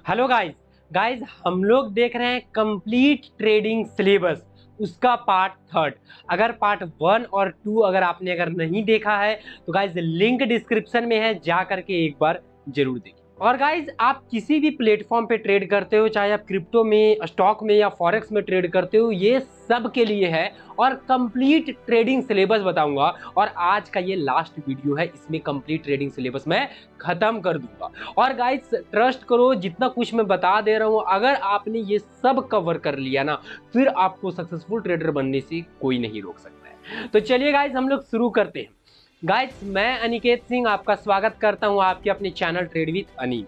Hello guys. हम लोग देख रहे हैं कंप्लीट ट्रेडिंग सिलेबस, उसका पार्ट थर्ड। अगर पार्ट वन और टू आपने नहीं देखा है तो गाइस लिंक डिस्क्रिप्शन में है, जा करके एक बार जरूर देखिए। और गाइज आप किसी भी प्लेटफॉर्म पे ट्रेड करते हो, चाहे आप क्रिप्टो में, स्टॉक में या फॉरेक्स में ट्रेड करते हो, ये सब के लिए है और कंप्लीट ट्रेडिंग सिलेबस बताऊंगा। और आज का ये लास्ट वीडियो है, इसमें कंप्लीट ट्रेडिंग सिलेबस मैं खत्म कर दूंगा। और गाइज ट्रस्ट करो, जितना कुछ मैं बता दे रहा हूं, अगर आपने ये सब कवर कर लिया ना, फिर आपको सक्सेसफुल ट्रेडर बनने से कोई नहीं रोक सकता है। तो चलिए गाइज हम लोग शुरू करते हैं। गाइस मैं अनिकेत सिंह आपका स्वागत करता हूं आपके अपने चैनल ट्रेड विद अनी।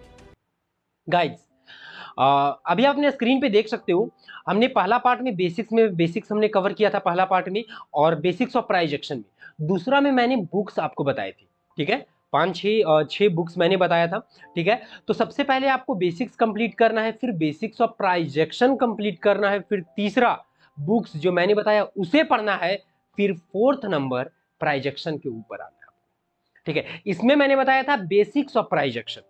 गाइस अभी आप अपने स्क्रीन पे देख सकते हो, हमने पहला पार्ट में बेसिक्स हमने कवर किया था पहला पार्ट में, और बेसिक्स ऑफ प्राइस एक्शन में। दूसरा में मैंने बुक्स आपको बताई थी, ठीक है, छह बुक्स मैंने बताया था, ठीक है। तो सबसे पहले आपको बेसिक्स कंप्लीट करना है, फिर basics of price action complete करना है, फिर तीसरा बुक्स जो मैंने बताया उसे पढ़ना है, फिर फोर्थ नंबर प्राइजेक्शन के ऊपर आना है, ठीक है। इसमें मैंने बताया था बेसिक्स ऑफ प्राइजेक्शन,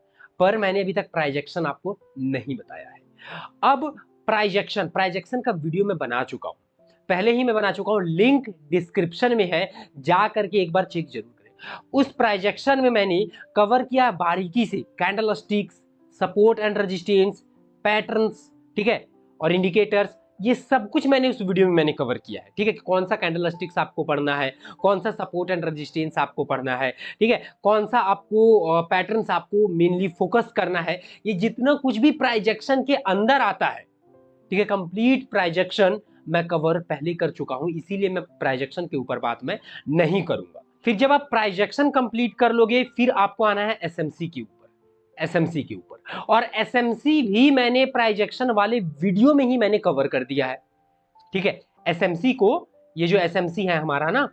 पर मैंने अभी तक प्राइजेक्शन आपको नहीं बताया है। अब प्राइजेक्शन का वीडियो मैं बना चुका हूं, पहले ही मैं बना चुका हूं, लिंक डिस्क्रिप्शन में है, जा करके एक बार चेक जरूर करें। उस प्राइजेक्शन में मैंने कवर किया बारीकी से candle sticks, support and resistance, patterns, ठीक है, और इंडिकेटर्स। ये सब कुछ मैंने उस वीडियो में मैंने कवर किया है, ठीक है, कि कौन सा कैंडल स्टिक्स आपको पढ़ना है, कौन सा सपोर्ट एंड रेजिस्टेंस आपको पढ़ना है, ठीक है, कौन सा आपको पैटर्न्स आपको मेनली फोकस करना है। ये जितना कुछ भी प्राइजेक्शन के अंदर आता है, ठीक है, कंप्लीट प्राइजेक्शन मैं कवर पहले कर चुका हूं, इसीलिए मैं प्राइजेक्शन के ऊपर बात मैं नहीं करूंगा। फिर जब आप प्राइजेक्शन कंप्लीट कर लोगे, फिर आपको आना है एसएमसी के ऊपर, एसएमसी के ऊपर। और एसएमसी भी मैंने प्राइजेक्शन वाले वीडियो में ही मैंने कवर कर दिया है, ठीक है। एसएमसी को, ये जो एसएमसी है हमारा ना,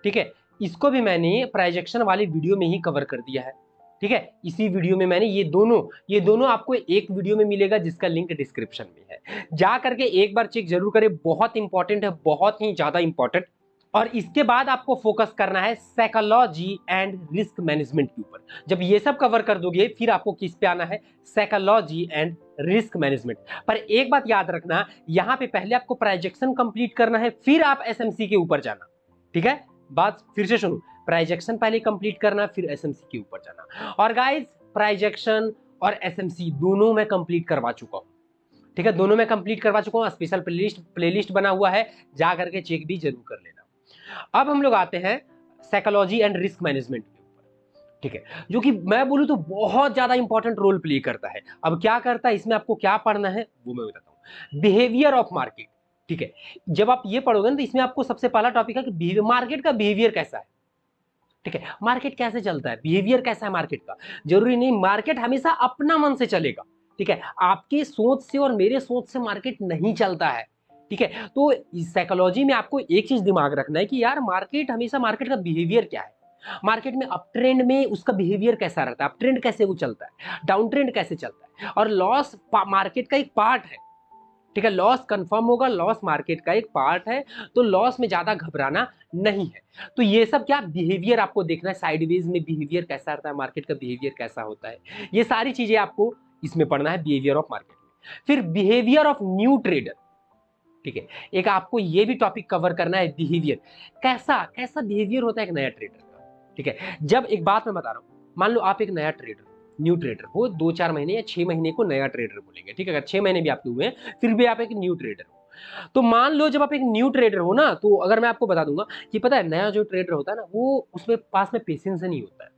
ठीक है, इसको भी मैंने प्राइजेक्शन वाले वीडियो में ही कवर कर दिया है, ठीक है। इसी वीडियो में मैंने ये दोनों आपको एक वीडियो में मिलेगा, जिसका लिंक डिस्क्रिप्शन में है, जा करके एक बार चेक जरूर करें। बहुत इंपॉर्टेंट है, बहुत ही ज्यादा इंपॉर्टेंट। और इसके बाद आपको फोकस करना है साइकोलॉजी एंड रिस्क मैनेजमेंट के ऊपर। जब ये सब कवर कर दोगे, फिर आपको किस पे आना है, साइकोलॉजी एंड रिस्क मैनेजमेंट। पर एक बात याद रखना, यहां पे पहले आपको प्राइजेक्शन कंप्लीट करना है, फिर आप एसएमसी के ऊपर जाना, ठीक है। बात फिर से सुनो, प्राइजेक्शन पहले कंप्लीट करना, फिर एसएमसी के ऊपर जाना। और गाइस प्राइजेक्शन और एसएमसी दोनों मैं कंप्लीट करवा चुका हूं, ठीक है, दोनों मैं कंप्लीट करवा चुका हूं। स्पेशल प्लेलिस्ट बना हुआ है, जा करके चेक भी जरूर कर लेना। अब हम लोग आते हैं साइकोलॉजी एंड रिस्क मैनेजमेंट के ऊपर, ठीक है, जो कि मैं बोलूं तो बहुत ज्यादा इंपॉर्टेंट रोल प्ले करता है। अब क्या करता है, इसमें आपको क्या पढ़ना है वो मैं बताता हूं। बिहेवियर ऑफ मार्केट, ठीक है। जब आप ये पढ़ोगे ना, तो इसमें आपको सबसे पहला टॉपिक है कि मार्केट का बिहेवियर कैसा है, ठीक है। मार्केट कैसे चलता है, बिहेवियर कैसा है मार्केट का। जरूरी नहीं मार्केट हमेशा अपना मन से चलेगा, ठीक है, आपकी सोच से और मेरे सोच से मार्केट नहीं चलता है, ठीक है। तो साइकोलॉजी में आपको एक चीज दिमाग रखना है कि यार मार्केट का बिहेवियर क्या है, मार्केट में अप ट्रेंड में उसका बिहेवियर कैसा रहता है, अप ट्रेंड कैसे वो चलता है, डाउन ट्रेंड कैसे चलता है। और लॉस मार्केट का एक पार्ट है, ठीक है, लॉस कंफर्म होगा, लॉस मार्केट का एक पार्ट है, तो लॉस में ज्यादा घबराना नहीं है। तो ये सब क्या बिहेवियर आपको देखना है, साइडवेज में बिहेवियर कैसा रहता है, मार्केट का बिहेवियर कैसा होता है, ये सारी चीजें आपको इसमें पढ़ना है, बिहेवियर ऑफ मार्केट में। फिर बिहेवियर ऑफ न्यू ट्रेडर, ठीक है, एक आपको ये भी टॉपिक कवर करना है, बिहेवियर कैसा कैसा बिहेवियर होता है एक नया ट्रेडर का, ठीक है। जब एक बात मैं बता रहा हूं, मान लो आप एक नया ट्रेडर, न्यू ट्रेडर हो, 2-4 महीने या 6 महीने को नया ट्रेडर बोलेंगे, ठीक है, अगर 6 महीने भी आपके हुए हैं फिर भी आप एक न्यू ट्रेडर हो। तो मान लो जब आप एक न्यू ट्रेडर हो ना, तो अगर मैं आपको बता दूंगा कि पता है नया जो ट्रेडर होता है ना, वो उसमें पास में पेशेंस नहीं होता है,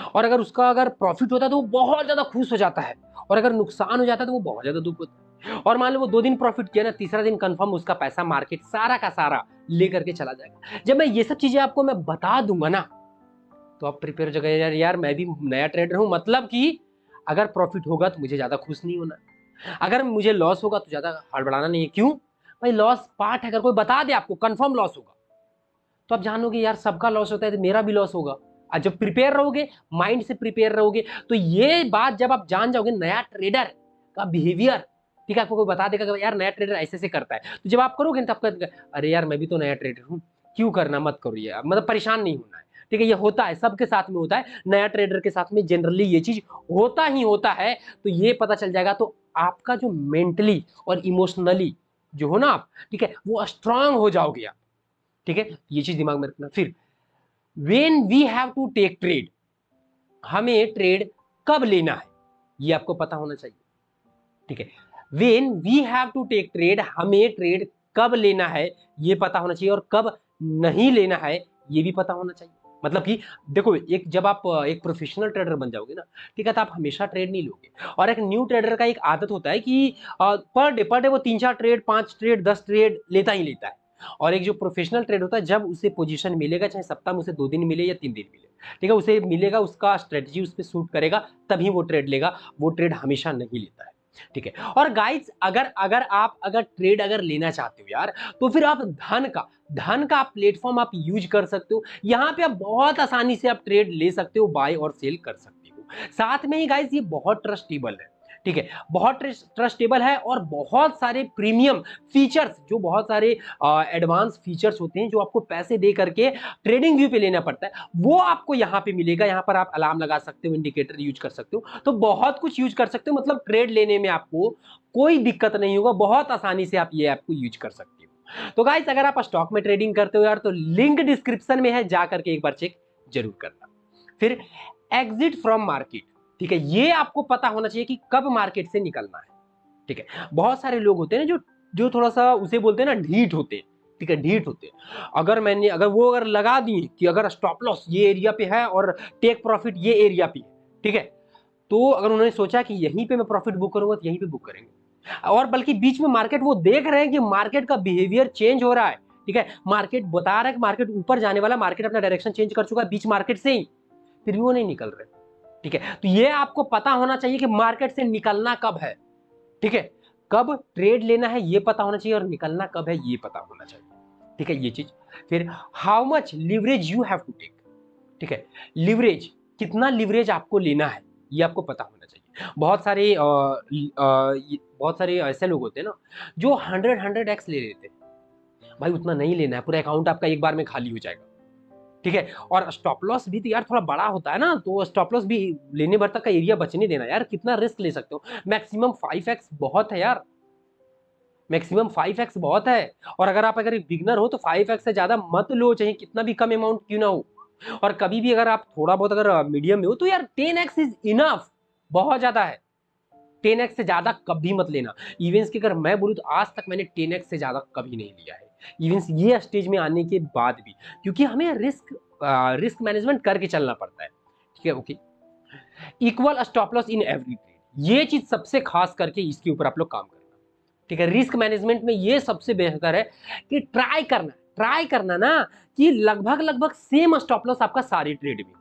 और अगर उसका अगर प्रॉफिट होता है तो वो बहुत ज्यादा खुश हो जाता है, और अगर नुकसान हो जाता है तो वो बहुत ज्यादा दुख होता है। और मान लो वो 2 दिन प्रॉफिट किया ना, तीसरा दिन कंफर्म उसका पैसा मार्केट सारा का सारा लेकर के चला जाएगा। जब मैं ये सब चीजें आपको मैं बता दूंगा ना, तो आप प्रिपेयर हो जाएगा, यार मैं भी नया ट्रेडर हूं, मतलब कि अगर प्रॉफिट होगा तो मुझे ज्यादा खुश नहीं होना, अगर मुझे लॉस होगा तो ज्यादा हड़बड़ाना नहीं है। क्यों भाई, लॉस पार्ट है, अगर कोई बता दे आपको कंफर्म लॉस होगा, तो आप जानोगे यार सबका लॉस होता है तो मेरा भी लॉस होगा। और जब प्रिपेयर रहोगे, माइंड से प्रिपेयर रहोगे, तो ये बात जब आप जान जाओगे, नया ट्रेडर का बिहेवियर, ठीक है, आपको कोई बता देगा कि यार नया ट्रेडर ऐसे से करता है, तो जब आप करोगे तो आपका अरे यार मैं भी तो नया ट्रेडर हूं, क्यों करना, मत करो, ये मतलब परेशान नहीं होना है, ठीक है, ये होता है, सबके साथ में होता है, नया ट्रेडर के साथ में जनरली ये चीज होता ही होता है। तो ये पता चल जाएगा, तो आपका जो मेंटली और इमोशनली जो हो ना आप, ठीक है, वो स्ट्रांग हो जाओगे आप, ठीक है, ये चीज दिमाग में रखना। फिर when we have to take trade, हमें ट्रेड कब लेना है ये आपको पता होना चाहिए, ठीक है। When we have to take trade, हमें ट्रेड कब लेना है ये पता होना चाहिए, और कब नहीं लेना है ये भी पता होना चाहिए। मतलब कि देखो, एक जब आप एक प्रोफेशनल ट्रेडर बन जाओगे ना, ठीक है, तो आप हमेशा ट्रेड नहीं लोगे। और एक न्यू ट्रेडर का एक आदत होता है कि पर डे वो 3-4 ट्रेड, 5 ट्रेड, 10 ट्रेड लेता ही लेता है। और एक जो प्रोफेशनल ट्रेड होता है, जब उसे पोजीशन मिलेगा, चाहे सप्ताह में उसे 2 दिन मिले या 3 दिन मिले, ठीक है, उसे मिलेगा, उसका स्ट्रेटजी उस पर सूट करेगा, तभी वो ट्रेड लेगा, वो ट्रेड हमेशा नहीं लेता है, ठीक है। और गाइस, अगर अगर आप अगर ट्रेड अगर लेना चाहते हो यार, तो फिर आप धन का प्लेटफॉर्म आप यूज कर सकते हो। यहाँ पे आप बहुत आसानी से आप ट्रेड ले सकते हो, बाय और सेल कर सकते हो। साथ में ही गाइस, ये बहुत ट्रस्टेबल है, ठीक है, बहुत ट्रस्टेबल है, और बहुत सारे प्रीमियम फीचर्स, जो बहुत सारे एडवांस फीचर्स होते हैं, जो आपको पैसे दे करके ट्रेडिंग व्यू पे लेना पड़ता है, वो आपको यहाँ पे मिलेगा। यहाँ पर आप अलार्म लगा सकते हो, इंडिकेटर यूज कर सकते हो, तो बहुत कुछ यूज कर सकते हो। मतलब ट्रेड लेने में आपको कोई दिक्कत नहीं होगा, बहुत आसानी से आप ये ऐप को यूज कर सकते हो। तो गाइस, अगर आप स्टॉक में ट्रेडिंग करते हो यार, तो लिंक डिस्क्रिप्शन में है, जा करके एक बार चेक जरूर करना। फिर एग्जिट फ्रॉम मार्केट, ठीक है, ये आपको पता होना चाहिए कि कब मार्केट से निकलना है, ठीक है। बहुत सारे लोग होते हैं ना, जो जो थोड़ा सा उसे बोलते हैं ना, ढीठ होते हैं, ठीक है, ढीठ होते हैं। अगर लगा दिए कि अगर स्टॉप लॉस ये एरिया पे है और टेक प्रॉफिट ये एरिया पे है, ठीक है, तो अगर उन्होंने सोचा कि यहीं पे मैं प्रॉफिट बुक करूंगा, तो यहीं पे बुक करेंगे। और बल्कि बीच में मार्केट वो देख रहे हैं कि मार्केट का बिहेवियर चेंज हो रहा है, ठीक है, मार्केट बता रहा है कि मार्केट ऊपर जाने वाला, मार्केट अपना डायरेक्शन चेंज कर चुका है बीच मार्केट से ही, फिर भी वो नहीं निकल रहे, ठीक है। तो ये आपको पता होना चाहिए कि मार्केट से निकलना कब है, ठीक है, कब ट्रेड लेना है ये पता होना चाहिए, और निकलना कब है ये पता होना चाहिए, ठीक है, ये चीज। फिर how much leverage you have to take, ठीक है, लिवरेज, कितना लिवरेज आपको लेना है ये आपको पता होना चाहिए। बहुत सारे ऐसे लोग होते हैं ना, जो 100x ले लेते हैं। भाई उतना नहीं लेना है, पूरा अकाउंट आपका एक बार में खाली हो जाएगा, ठीक है। और स्टॉप लॉस भी तो यार थोड़ा बड़ा होता है ना, तो स्टॉप लॉस भी लेने भर तक का एरिया बचने देना यार, कितना रिस्क ले सकते हो। मैक्सिमम 5x बहुत है यार, मैक्सिमम 5x बहुत है। और अगर एक बिगनर हो तो 5x से ज्यादा मत लो, चाहे कितना भी कम अमाउंट क्यों ना हो। और कभी भी अगर आप थोड़ा बहुत अगर मीडियम में हो, तो यार 10x इज इनफ, बहुत ज्यादा है। 10x से ज्यादा कभी मत लेना। इवेंट्स की अगर मैं बोलूं, तो आज तक मैंने 10x से ज्यादा कभी नहीं लिया है, इवेंट्स ये स्टेज में आने के बाद भी, क्योंकि हमें रिस्क मैनेजमेंट करके चलना पड़ता है, ठीक है। Okay, equal stop loss in every trade, ये चीज सबसे खास करके इसके ऊपर आप लोग काम करना, ठीक है। रिस्क मैनेजमेंट में ये सबसे बेहतर है कि ट्राई करना ना, कि लगभग लगभग सेम स्टॉप लॉस आपका सारी ट्रेड में,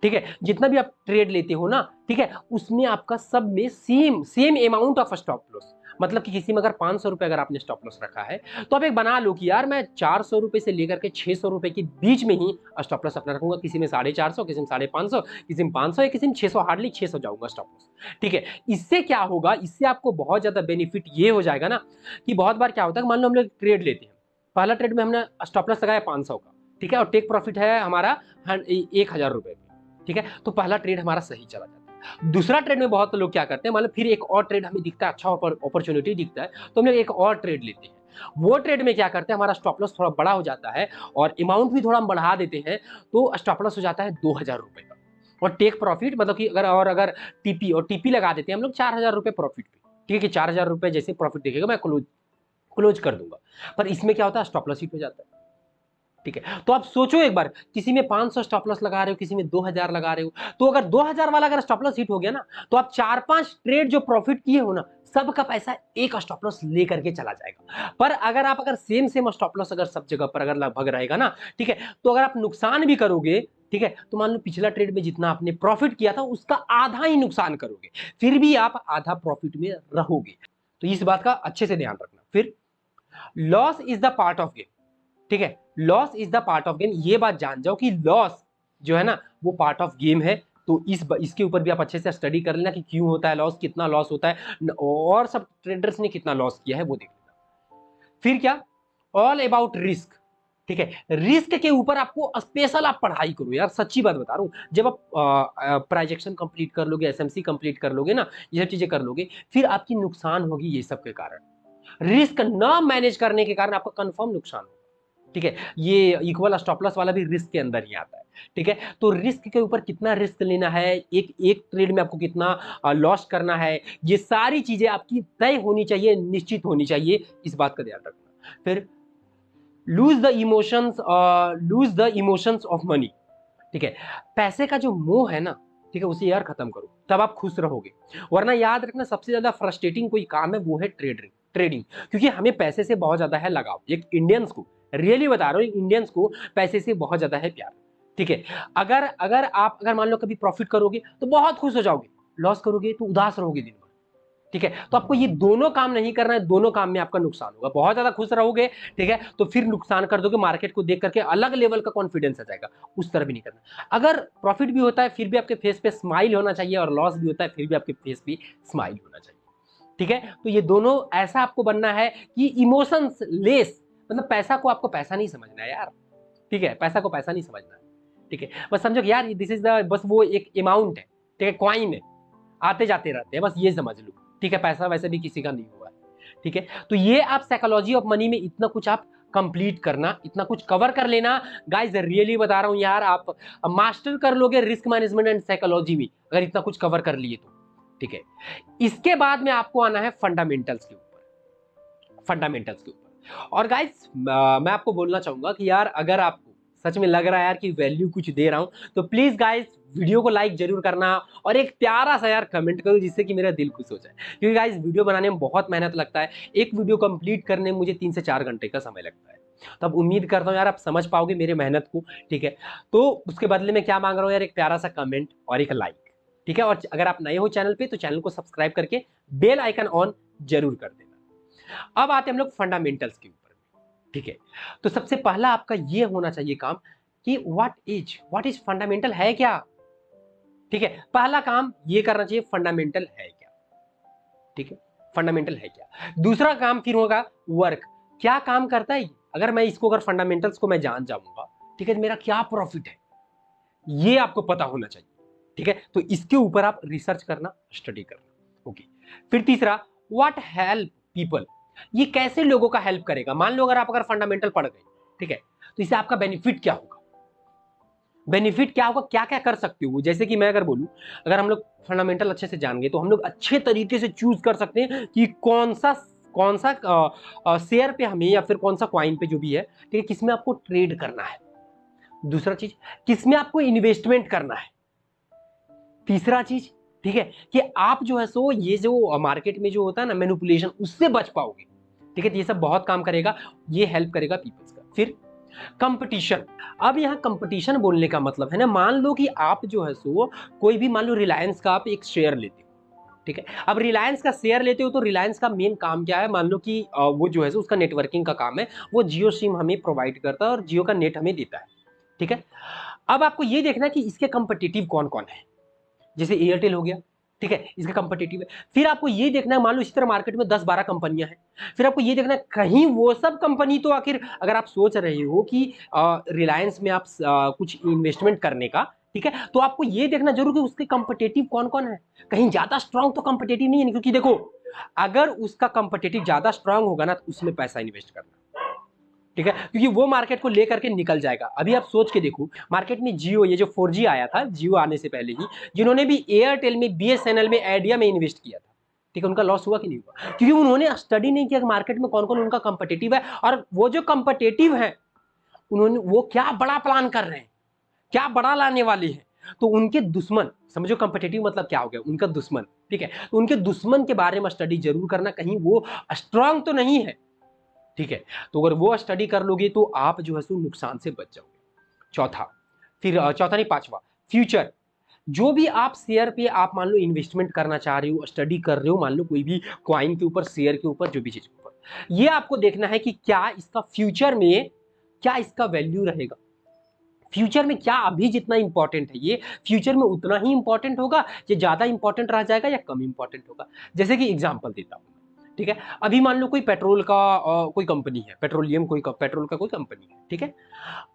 ठीक है, जितना भी आप ट्रेड लेते हो ना, ठीक है, उसमें आपका सब में same same amount of stop loss. मतलब कि किसी में अगर 500 रुपए अगर आपने स्टॉप लॉस रखा है, तो आप एक बना लो कि यार मैं 400 रुपए से लेकर के 600 रुपए के बीच में ही स्टॉप लॉस अपना रखूंगा। किसी में 450, किसी में 550, किसी में 500 या किसी में 600, हार्डली 600 जाऊंगा स्टॉप लॉस, ठीक है। इससे क्या होगा, इससे आपको बहुत ज्यादा बेनिफिट ये हो जाएगा ना, कि बहुत बार क्या होता है, मान लो हम लोग ट्रेड लेते हैं, पहला ट्रेड में हमने स्टॉप लॉस लगाया 500 का, ठीक है, और टेक प्रॉफिट है हमारा 1000 रुपए, ठीक है, तो पहला ट्रेड हमारा सही चला जाता है। दूसरा ट्रेड में बहुत लोग क्या करते हैं, मतलब फिर एक और ट्रेड हमें दिखता है, अच्छा अपॉर्चुनिटी दिखता है, तो हम लोग एक और ट्रेड लेते हैं। वो ट्रेड में क्या करते हैं, हमारा स्टॉप लॉस थोड़ा बड़ा हो जाता है, और अमाउंट भी थोड़ा हम बढ़ा देते हैं, तो स्टॉप लॉस हो जाता है 2000 रुपए का, और टेक प्रॉफिट मतलब कि अगर टीपी लगा देते हैं हम लोग 4000 रुपए प्रॉफिट पे, ठीक है, कि 4000 रुपए जैसे प्रॉफिट दिखेगा मैं क्लोज कर दूंगा। पर इसमें क्या होता है, स्टॉप लॉस हिट हो जाता है, ठीक है। तो आप सोचो एक बार, किसी में 500 स्टॉप लॉस लगा रहे हो, किसी में 2000 लगा रहे हो, तो अगर 2000 वाला अगर स्टॉप लॉस हिट हो गया ना, तो आप 4-5 ट्रेड जो प्रॉफिट किए हो ना, सबका पैसा एक स्टॉप लॉस लेकर के चला जाएगा। पर अगर सेम स्टॉप लॉस अगर सब जगह पर अगर लगभग रहेगा ना, ठीक है, तो अगर आप नुकसान भी करोगे, ठीक है, तो मान लो पिछला ट्रेड में जितना आपने प्रॉफिट किया था, उसका आधा ही नुकसान करोगे, फिर भी आप आधा प्रॉफिट में रहोगे। तो इस बात का अच्छे से ध्यान रखना। फिर loss is the part of game, ठीक है, loss is the part of game, ये बात जान जाओ कि लॉस जो है ना, वो पार्ट ऑफ गेम है। तो इसके ऊपर भी आप अच्छे से स्टडी कर लेना कि क्यों होता है लॉस, कितना लॉस होता है, और सब ट्रेडर्स ने कितना लॉस किया है वो देख लेना। फिर क्या, ऑल अबाउट रिस्क, ठीक है, रिस्क के ऊपर आपको स्पेशल आप पढ़ाई करो यार, सच्ची बात बता रहा हूँ। जब आप प्राइजेक्शन कंप्लीट कर लोगे, एसएमसी कंप्लीट कर लोगे ना, ये सब चीजें कर लोगे, फिर आपकी नुकसान होगी ये सब के कारण। रिस्क ना मैनेज करने के कारण आपका कंफर्म नुकसान होगा। ठीक है, ये इक्वल स्टॉप लॉस वाला भी रिस्क के अंदर ही आता है। ठीक है, तो रिस्क के ऊपर कितना रिस्क लेना है, एक एक ट्रेड में आपको कितना लॉस करना है, ये सारी चीजें आपकी तय होनी चाहिए, निश्चित होनी चाहिए, इस बात का ध्यान रखना। फिर lose the emotions of money. ठीक है, पैसे का जो मोह है ना, ठीक है, उसे यार खत्म करो, तब आप खुश रहोगे। वरना याद रखना, सबसे ज्यादा फ्रस्ट्रेटिंग कोई काम है वो है ट्रेडिंग, क्योंकि हमें पैसे से बहुत ज्यादा है लगाव। एक इंडियंस को, रियली बता रहा हूँ, इंडियंस को पैसे से बहुत ज्यादा है प्यार। ठीक है, अगर मान लो कभी प्रॉफिट करोगे तो बहुत खुश हो जाओगे, लॉस करोगे तो उदास रहोगे दिन भर। ठीक है, तो आपको ये दोनों काम नहीं करना है, दोनों काम में आपका नुकसान होगा। बहुत ज्यादा खुश रहोगे, ठीक है, तो फिर नुकसान कर दोगे, मार्केट को देख करके अलग लेवल का कॉन्फिडेंस आ जाएगा, उस तरह भी नहीं करना। अगर प्रॉफिट भी होता है फिर भी आपके फेस पे स्माइल होना चाहिए, और लॉस भी होता है फिर भी आपके फेस पे स्माइल होना चाहिए। ठीक है, तो ये दोनों ऐसा आपको बनना है कि इमोशंस लेस, मतलब पैसा को आपको पैसा नहीं समझना है यार। ठीक है, पैसा को पैसा नहीं समझना है। ठीक है, बस समझो कि यार दिस इज द, बस वो एक अमाउंट है, ठीक है, कॉइन है, आते जाते रहते हैं, बस ये समझ लो। ठीक है, पैसा वैसे भी किसी का नहीं हुआ है। ठीक है, तो ये आप साइकोलॉजी ऑफ मनी में इतना कुछ आप कंप्लीट करना, इतना कुछ कवर कर लेना गाइस, रियली बता रहा हूं यार, आप मास्टर कर लोगे रिस्क मैनेजमेंट एंड साइकोलॉजी में, अगर इतना कुछ कवर कर लिए तो। ठीक है, इसके बाद में आपको आना है फंडामेंटल्स के ऊपर, फंडामेंटल्स के ऊपर। और गाइस मैं आपको बोलना चाहूंगा कि यार अगर आपको सच में लग रहा है यार कि वैल्यू कुछ दे रहा हूं, तो प्लीज गाइस वीडियो को लाइक जरूर करना, और एक प्यारा सा यार कमेंट करो, जिससे कि मेरा दिल खुश हो जाए। क्योंकि गाइस वीडियो बनाने में बहुत मेहनत लगता है, एक वीडियो कंप्लीट करने में मुझे 3 से 4 घंटे का समय लगता है। तो अब उम्मीद करता हूं यार आप समझ पाओगे मेरे मेहनत को। ठीक है, तो उसके बदले में क्या मांग रहा हूं यार, एक प्यारा सा कमेंट और एक लाइक। ठीक है, और अगर आप नए हो चैनल पे तो चैनल को सब्सक्राइब करके बेल आइकन ऑन जरूर कर देना। अब आते हैं हम लोग फंडामेंटल्स के ऊपर। ठीक है, तो सबसे पहला आपका ये होना चाहिए काम कि व्हाट इज फंडामेंटल है क्या। ठीक है, पहला काम ये करना चाहिए, फंडामेंटल है क्या। ठीक है, फंडामेंटल है क्या। दूसरा काम फिर होगा वर्क, क्या काम करता है, अगर मैं इसको, अगर फंडामेंटल्स को मैं जान जाऊंगा, ठीक है, मेरा क्या प्रॉफिट है, ये आपको पता होना चाहिए। ठीक है, तो इसके ऊपर आप रिसर्च करना, स्टडी करना। ओके, फिर तीसरा, व्हाट हेल्प पीपल, ये कैसे लोगों का हेल्प करेगा। मान लो अगर फंडामेंटल पढ़ गए, ठीक है, तो इससे आपका बेनिफिट क्या होगा, बेनिफिट क्या होगा, क्या क्या कर सकते हो। जैसे कि मैं अगर बोलूं, अगर हम लोग फंडामेंटल अच्छे से जान गए तो हम लोग अच्छे तरीके से चूज कर सकते हैं कि कौन सा शेयर पे हमें, या फिर कौन सा क्वाइन पे जो भी है, ठीक है, किसमें आपको ट्रेड करना है। दूसरा चीज, किसमें आपको इन्वेस्टमेंट करना है। तीसरा चीज, ठीक है, कि आप जो है सो ये जो मार्केट में जो होता है ना मैनिपुलेशन, उससे बच पाओगे। ठीक है, तो ये सब बहुत काम करेगा, ये हेल्प करेगा पीपल्स का। फिर कंपटीशन, अब यहाँ कंपटीशन बोलने का मतलब है ना, मान लो कि आप जो है सो कोई भी, मान लो रिलायंस का आप एक शेयर लेते हो। ठीक है, अब रिलायंस का शेयर लेते हो तो रिलायंस का मेन काम क्या है, मान लो कि वो जो है सो उसका नेटवर्किंग का काम है, वो जियो सिम हमें प्रोवाइड करता है और जियो का नेट हमें देता है। ठीक है, अब आपको ये देखना है कि इसके कंपटीटिव कौन कौन है, जैसे एयरटेल हो गया। ठीक है, इसका कंपटीटिव है। फिर आपको ये देखना है, मान लो इसी तरह मार्केट में 10-12 कंपनियां हैं, फिर आपको ये देखना है कहीं वो सब कंपनी तो, आखिर अगर आप सोच रहे हो कि रिलायंस में आप कुछ इन्वेस्टमेंट करने का, ठीक है, तो आपको ये देखना जरूर कि उसके कंपटीटिव कौन कौन है। कहीं ज्यादा स्ट्रांग तो कंपटीटिव नहीं है, क्योंकि देखो अगर उसका कंपटीटिव ज्यादा स्ट्रांग होगा ना, तो उसमें पैसा इन्वेस्ट करना। ठीक है, क्योंकि वो मार्केट को लेकर के निकल जाएगा। अभी आप सोच के देखो, मार्केट में जियो, ये जो 4G आया था, जियो आने से पहले ही जिन्होंने भी एयरटेल में, बीएसएनएल में, आइडिया में इन्वेस्ट किया था, ठीक है, उनका लॉस हुआ कि नहीं हुआ, क्योंकि उन्होंने स्टडी नहीं किया कि मार्केट में कौन कौन उनका कंपटीटिव है, और वो जो कंपटीटिव है उन्होंने वो क्या बड़ा प्लान कर रहे हैं, क्या बड़ा लाने वाले हैं। तो उनके दुश्मन, समझो कंपटीटिव मतलब क्या हो गया, उनका दुश्मन। ठीक है, तो उनके दुश्मन के बारे में स्टडी जरूर करना, कहीं वो स्ट्रांग तो नहीं है। ठीक है, तो अगर वो स्टडी कर लोगे तो आप जो है सो नुकसान से बच जाओगे। चौथा, फिर चौथा नहीं, पांचवा, फ्यूचर, जो भी आप शेयर पे आप मान लो इन्वेस्टमेंट करना चाह रहे हो, स्टडी कर रहे हो, मान लो कोई भी क्वाइन के ऊपर, शेयर के ऊपर, जो भी चीज के ऊपर, ये आपको देखना है कि क्या इसका फ्यूचर में, क्या इसका वैल्यू रहेगा। फ्यूचर में क्या अभी जितना इंपॉर्टेंट है ये फ्यूचर में उतना ही इंपॉर्टेंट होगा, ये ज्यादा इंपॉर्टेंट रह जाएगा या कम इंपॉर्टेंट होगा। जैसे कि एग्जांपल देता हूं, ठीक है। अभी मान लो कोई पेट्रोल का कोई कंपनी है, पेट्रोलियम कोई पेट्रोल का कोई कंपनी है, ठीक है।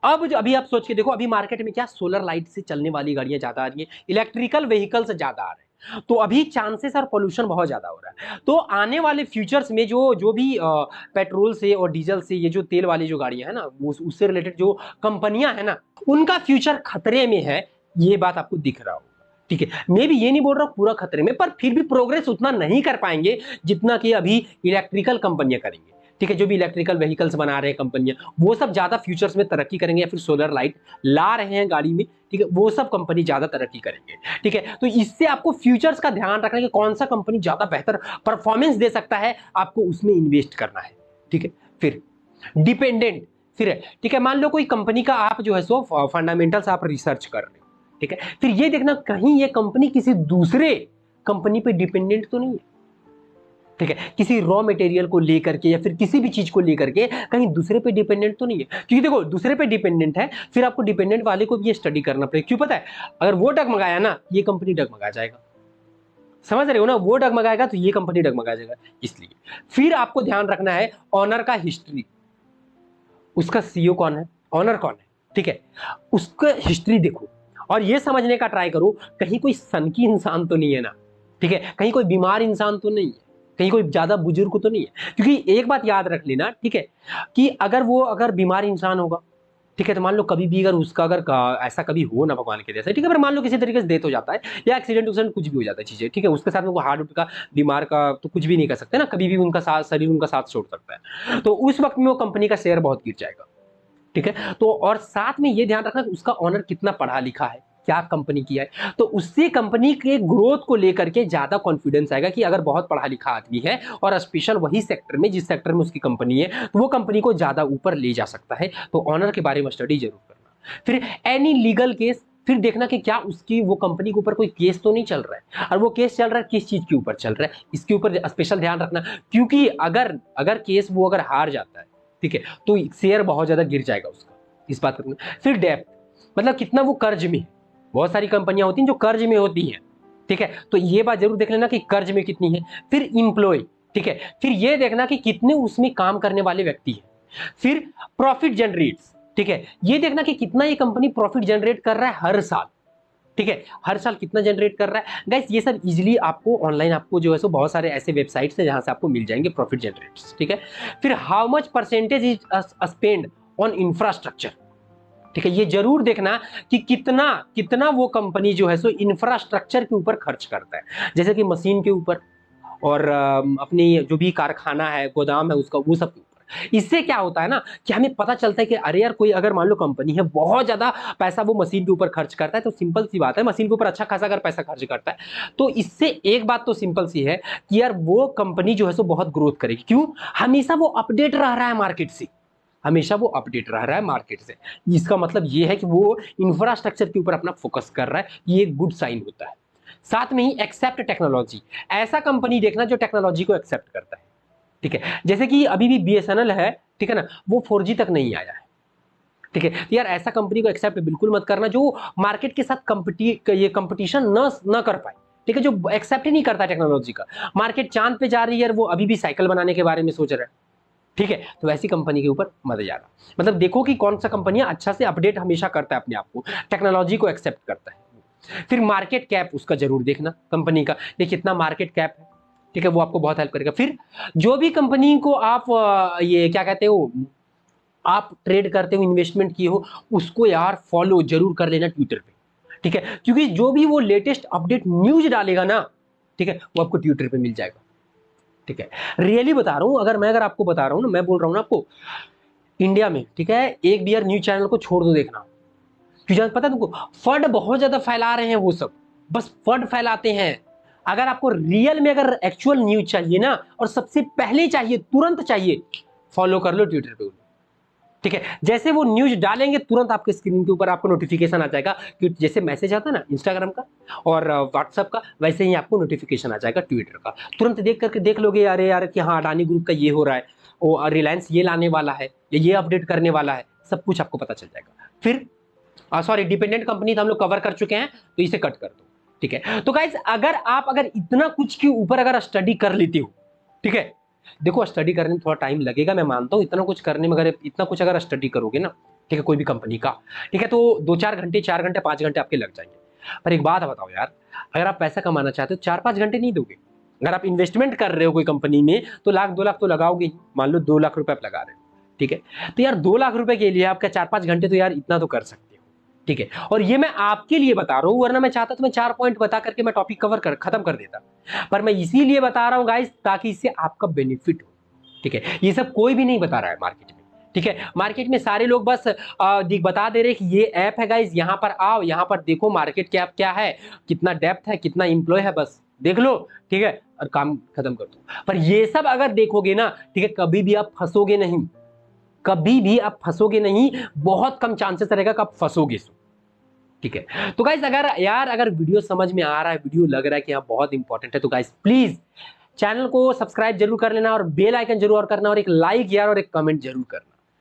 अब जो अभी आप सोच के देखो, अभी मार्केट में क्या सोलर लाइट से चलने वाली गाड़ियां ज्यादा आ रही हैं, इलेक्ट्रिकल व्हीकल्स ज्यादा आ रहे हैं, तो अभी चांसेस और पोल्यूशन बहुत ज्यादा हो रहा है। तो आने वाले फ्यूचर्स में जो जो भी पेट्रोल से और डीजल से, ये जो तेल वाली जो गाड़ियां है ना, उससे रिलेटेड जो कंपनियां है ना, उनका फ्यूचर खतरे में है, ये बात आपको दिख रहा हो, ठीक है। मैं भी ये नहीं बोल रहा हूं पूरा खतरे में, पर फिर भी प्रोग्रेस उतना नहीं कर पाएंगे जितना कि अभी इलेक्ट्रिकल कंपनियां करेंगे, ठीक है। जो भी इलेक्ट्रिकल व्हीकल्स बना रहे हैं कंपनियां, वो सब ज्यादा फ्यूचर्स में तरक्की करेंगे, या फिर सोलर लाइट ला रहे हैं गाड़ी में, ठीक है, वो सब कंपनी ज्यादा तरक्की करेंगे, ठीक है। तो इससे आपको फ्यूचर्स का ध्यान रखना है कि कौन सा कंपनी ज्यादा बेहतर परफॉर्मेंस दे सकता है, आपको उसमें इन्वेस्ट करना है, ठीक है। फिर डिपेंडेंट, फिर है, ठीक है। मान लो कोई कंपनी का आप जो है सो फंडामेंटल्स आप रिसर्च कर रहे हैं, ठीक है, फिर ये देखना कहीं ये कंपनी किसी दूसरे कंपनी पे डिपेंडेंट तो नहीं है, ठीक है। किसी रॉ मटेरियल को लेकर के या फिर किसी भी चीज को लेकर के कहीं दूसरे पे डिपेंडेंट तो नहीं है, क्योंकि देखो दूसरे पे डिपेंडेंट है, फिर आपको डिपेंडेंट वाले को भी ये स्टडी करना पड़ेगा। क्यों पता है, अगर वो डगमगाया ना, ये कंपनी डगमगा जाएगा, समझ रहे हो ना, वो डगमगाएगा तो ये कंपनी डगमगा जाएगा, इसलिए फिर आपको ध्यान रखना है ऑनर का हिस्ट्री, उसका सीईओ कौन है, ऑनर कौन है, ठीक है, उसका हिस्ट्री देखो, और ये समझने का ट्राई करो कहीं कोई सनकी इंसान तो नहीं है ना, ठीक है, कहीं कोई बीमार इंसान तो नहीं है, कहीं कोई ज्यादा बुजुर्ग तो नहीं है। क्योंकि एक बात याद रख लेना, ठीक है, कि अगर बीमार इंसान होगा, ठीक है, तो मान लो कभी भी अगर उसका अगर ऐसा कभी हो ना भगवान के जैसे, ठीक है, पर मान लो किसी तरीके से डेथ हो जाता है या एक्सीडेंट उक्सीडेंट कुछ भी हो जाता है चीजें, ठीक है, उसके साथ में वो हार्ट का बीमार का तो कुछ भी नहीं कर सकते ना, कभी भी उनका साथ शरीर उनका साथ छोड़ सकता है, तो उस वक्त में वो कंपनी का शेयर बहुत गिर जाएगा, ठीक है। तो और साथ में ये ध्यान रखना कि उसका ऑनर कितना पढ़ा लिखा है, क्या कंपनी किया है, तो उससे कंपनी के ग्रोथ को लेकर के ज्यादा कॉन्फिडेंस आएगा कि अगर बहुत पढ़ा लिखा आदमी है और स्पेशल वही सेक्टर में जिस सेक्टर में उसकी कंपनी है, तो वो कंपनी को ज्यादा ऊपर ले जा सकता है। तो ऑनर के बारे में स्टडी जरूर करना। फिर एनी लीगल केस, फिर देखना कि क्या उसकी वो कंपनी के ऊपर कोई केस तो नहीं चल रहा है, और वो केस चल रहा है किस चीज के ऊपर चल रहा है, इसके ऊपर स्पेशल ध्यान रखना, क्योंकि अगर अगर केस वो अगर हार जाता है, ठीक है, तो शेयर बहुत ज्यादा गिर जाएगा उसका, इस बात को। फिर डेप्थ, मतलब कितना वो कर्ज में है, बहुत सारी कंपनियां होती हैं जो कर्ज में होती हैं, ठीक है, तो ये बात जरूर देख लेना कि कर्ज में कितनी है। फिर इंप्लॉय, ठीक है, फिर ये देखना कि कितने उसमें काम करने वाले व्यक्ति हैं। फिर प्रॉफिट जनरेट्स, ठीक है, ये देखना कि कितना ये कंपनी प्रॉफिट जनरेट कर रहा है हर साल, ठीक है, हर साल कितना जनरेट कर रहा है। गाइस ये सब इजीली आपको ऑनलाइन आपको जो है सो बहुत सारे ऐसे वेबसाइट्स हैं जहां से आपको मिल जाएंगे प्रॉफिट जनरेट्स, ठीक है। फिर how much percentage is spend on infrastructure, ठीक है, ये जरूर देखना कि कितना कितना वो कंपनी जो है सो इंफ्रास्ट्रक्चर के ऊपर खर्च करता है, जैसे कि मशीन के ऊपर और अपनी जो भी कारखाना है, गोदाम है उसका, वो सब के ऊपर। इससे क्या होता है ना कि हमें पता चलता है कि अरे यार कोई अगर मान लो कंपनी है बहुत ज्यादा पैसा वो मशीन के ऊपर खर्च करता है, तो सिंपल सी बात है मशीन के ऊपर अच्छा खासा अगर पैसा खर्च करता है, तो इससे एक बात तो सिंपल सी है कि यार वो कंपनी जो है सो बहुत ग्रोथ करेगी। क्यों, हमेशा वो अपडेट रह रहा है मार्केट से, हमेशा वो अपडेट रह रहा है मार्केट से, इसका मतलब ये है कि वो इंफ्रास्ट्रक्चर के ऊपर अपना फोकस कर रहा है, ये एक गुड साइन होता है। साथ में ही एक्सेप्ट टेक्नोलॉजी, ऐसा कंपनी देखना जो टेक्नोलॉजी को एक्सेप्ट करता है, ठीक है, जैसे कि अभी भी बीएसएनएल है, ठीक है ना, वो 4G तक नहीं आया है, ठीक है, तो यार ऐसा कंपनी को एक्सेप्ट बिल्कुल मत करना जो मार्केट के साथ कंपटीशन न कर पाए, ठीक है, जो एक्सेप्ट ही नहीं करता टेक्नोलॉजी का। मार्केट चांद पे जा रही है, वो अभी भी साइकिल बनाने के बारे में सोच रहा है, ठीक है, तो वैसी कंपनी के ऊपर मत जाना। मतलब देखो कि कौन सा कंपनी अच्छा से अपडेट हमेशा करता है अपने आप को, टेक्नोलॉजी को एक्सेप्ट करता है। फिर मार्केट कैप उसका जरूर देखना कंपनी का, ये कितना मार्केट कैप है, ठीक है, वो आपको बहुत हेल्प करेगा। फिर जो भी कंपनी को आप ये क्या कहते हो, आप ट्रेड करते हो, इन्वेस्टमेंट किए हो, उसको यार फॉलो जरूर कर लेना ट्विटर पे, ठीक है, क्योंकि जो भी वो लेटेस्ट अपडेट न्यूज डालेगा ना, ठीक है, वो आपको ट्विटर पे मिल जाएगा, ठीक है। रियली बता रहा हूं, अगर आपको बता रहा हूं ना, मैं बोल रहा हूं ना आपको, इंडिया में, ठीक है, एक भी यार न्यूज चैनल को छोड़ दो देखना, क्योंकि पता है तुमको, फर्ड बहुत ज्यादा फैला रहे हैं वो सब, बस फर्ड फैलाते हैं। अगर आपको रियल में अगर एक्चुअल न्यूज चाहिए ना, और सबसे पहले चाहिए, तुरंत चाहिए, फॉलो कर लो ट्विटर पे, ठीक है, जैसे वो न्यूज डालेंगे तुरंत आपके स्क्रीन के ऊपर आपको नोटिफिकेशन आ जाएगा, कि जैसे मैसेज आता है ना इंस्टाग्राम का और व्हाट्सएप का, वैसे ही आपको नोटिफिकेशन आ जाएगा ट्विटर का, तुरंत देख करके देख लोगे अरे यार कि हाँ अडानी ग्रुप का ये हो रहा है, और रिलायंस ये लाने वाला है, ये अपडेट करने वाला है, सब कुछ आपको पता चल जाएगा। फिर सॉरी, डिपेंडेंट कंपनी तो हम लोग कवर कर चुके हैं, तो इसे कट कर दो, ठीक है। तो गाइज अगर इतना कुछ के ऊपर अगर स्टडी कर लेते हो, ठीक है, देखो स्टडी करने में थोड़ा टाइम लगेगा, मैं मानता हूँ इतना कुछ करने में, अगर इतना कुछ अगर स्टडी करोगे ना, ठीक है, कोई भी कंपनी का, ठीक है, तो 2-4 घंटे, 4 घंटे, 5 घंटे आपके लग जाएंगे। पर एक बात बताओ यार, अगर आप पैसा कमाना चाहते हो 4-5 घंटे नहीं दोगे। अगर आप इन्वेस्टमेंट कर रहे हो कोई कंपनी में तो 1-2 लाख तो लगाओगे ही। मान लो 2 लाख रुपए आप लगा रहे हो, ठीक है, तो यार 2 लाख रुपए के लिए आपका 4-5 घंटे तो यार इतना तो कर सकते हो, ठीक है। और ये मैं आपके लिए बता रहा हूँ, वरना मैं चाहता तो मैं 4 पॉइंट बता करके मैं टॉपिक खत्म कर देता। पर मैं इसीलिए बता रहा हूँ गाइस, ताकि इससे आपका बेनिफिट हो, ठीक है। ये सब कोई भी नहीं बता रहा है मार्केट में, ठीक है। मार्केट में सारे लोग बस बता दे रहे हैं कि ये ऐप है गाइस, यहाँ पर आओ, यहाँ पर देखो मार्केट कैप क्या है, कितना डेप्थ है, कितना एम्प्लॉय है, बस देख लो, ठीक है, और काम खत्म कर दो। पर ये सब अगर देखोगे ना, ठीक है, कभी भी आप फंसोगे नहीं, कभी भी आप फंसोगे नहीं, बहुत कम चांसेस रहेगा कि आप फंसोगे, ठीक है। तो गाइस अगर वीडियो समझ में आ रहा है, वीडियो लग रहा है कि हाँ बहुत इंपॉर्टेंट है, तो गाइस प्लीज चैनल को सब्सक्राइब जरूर कर लेना और बेल आइकन जरूर करना और एक लाइक यार और एक कमेंट जरूर करना।